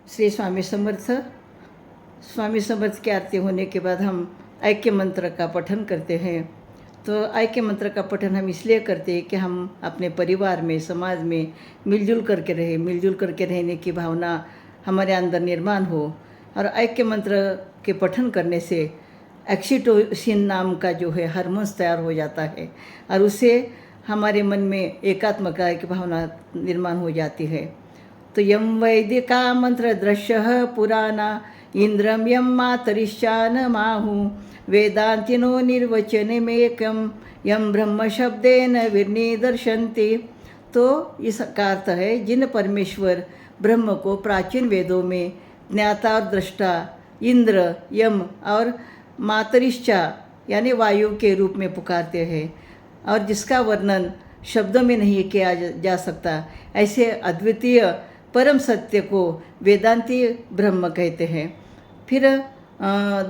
श्री स्वामी समर्थ। स्वामी समर्थ की आरती होने के बाद हम ऐक्य मंत्र का पठन करते हैं। तो ऐक्य मंत्र का पठन हम इसलिए करते हैं कि हम अपने परिवार में, समाज में मिलजुल करके रहें। मिलजुल करके रहने की भावना हमारे अंदर निर्माण हो। और ऐक्य मंत्र के पठन करने से ऑक्सीटोसिन नाम का जो है हार्मोन्स तैयार हो जाता है और उससे हमारे मन में एकात्मता की भावना निर्माण हो जाती है। तो यम वैदिका मंत्र दृश्य पुराना इंद्रम यम मातरिश्चान माहु वेदांतिनो निर्वचनमेकम यम ब्रह्म शब्देन विनिदर्शन्ति। तो इसका अर्थ है जिन परमेश्वर ब्रह्म को प्राचीन वेदों में ज्ञाता और दृष्टा इंद्र, यम और मातरिश्चा यानी वायु के रूप में पुकारते हैं और जिसका वर्णन शब्दों में नहीं किया जा सकता, ऐसे अद्वितीय परम सत्य को वेदांती ब्रह्म कहते हैं। फिर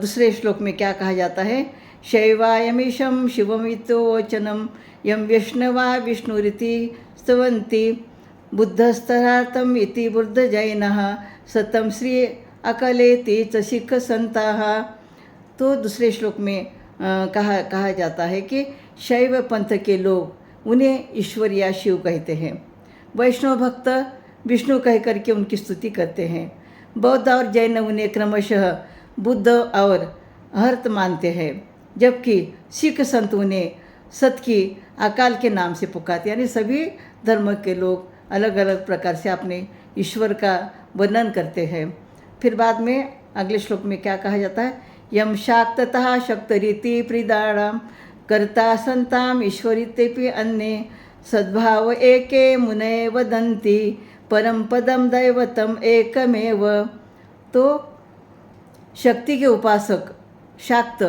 दूसरे श्लोक में क्या कहा जाता है? शैवायमीशं शिवमितोवचनम यम वैष्णवा विष्णुरिति स्तवन्ति बुद्धस्तरार्थम इति बुद्ध जैनः सतम श्री अकलेति च सिख संताः। तो दूसरे श्लोक में कहा जाता है कि शैव पंथ के लोग उन्हें ईश्वर या शिव कहते हैं। वैष्णव भक्त विष्णु कह करके उनकी स्तुति करते हैं। बौद्ध और जैन उन्हें क्रमशः बुद्ध और हर्त मानते हैं, जबकि सिख संत उन्हें सत की अकाल के नाम से पुकारते। यानी सभी धर्म के लोग अलग अलग प्रकार से अपने ईश्वर का वर्णन करते हैं। फिर बाद में अगले श्लोक में क्या कहा जाता है? यम शाक्ततः शक्तरीति प्रिदाणाम कर्ता संताम ईश्वरितेपि अन्ये सद्भाव एके मुनये वदन्ति परम पदम दैवतम एकमेव। तो शक्ति के उपासक शाक्त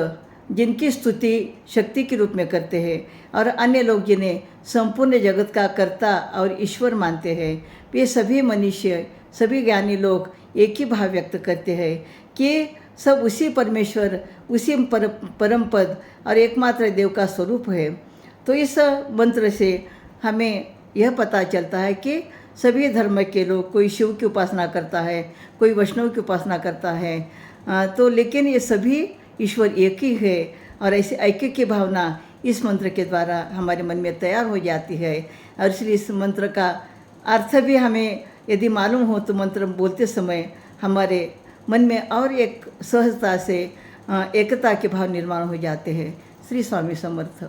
जिनकी स्तुति शक्ति के रूप में करते हैं और अन्य लोग जिन्हें संपूर्ण जगत का कर्ता और ईश्वर मानते हैं, वे सभी मनुष्य, सभी ज्ञानी लोग एक ही भाव व्यक्त करते हैं कि सब उसी परमेश्वर, उसी परम पद और एकमात्र देव का स्वरूप है। तो इस मंत्र से हमें यह पता चलता है कि सभी धर्म के लोग, कोई शिव की उपासना करता है, कोई वैष्णव की उपासना करता है, तो लेकिन ये सभी ईश्वर एक ही है। और ऐसे ऐक्य की भावना इस मंत्र के द्वारा हमारे मन में तैयार हो जाती है। और इसलिए इस मंत्र का अर्थ भी हमें यदि मालूम हो तो मंत्र बोलते समय हमारे मन में और एक सहजता से एकता के भाव निर्माण हो जाते हैं। श्री स्वामी समर्थ।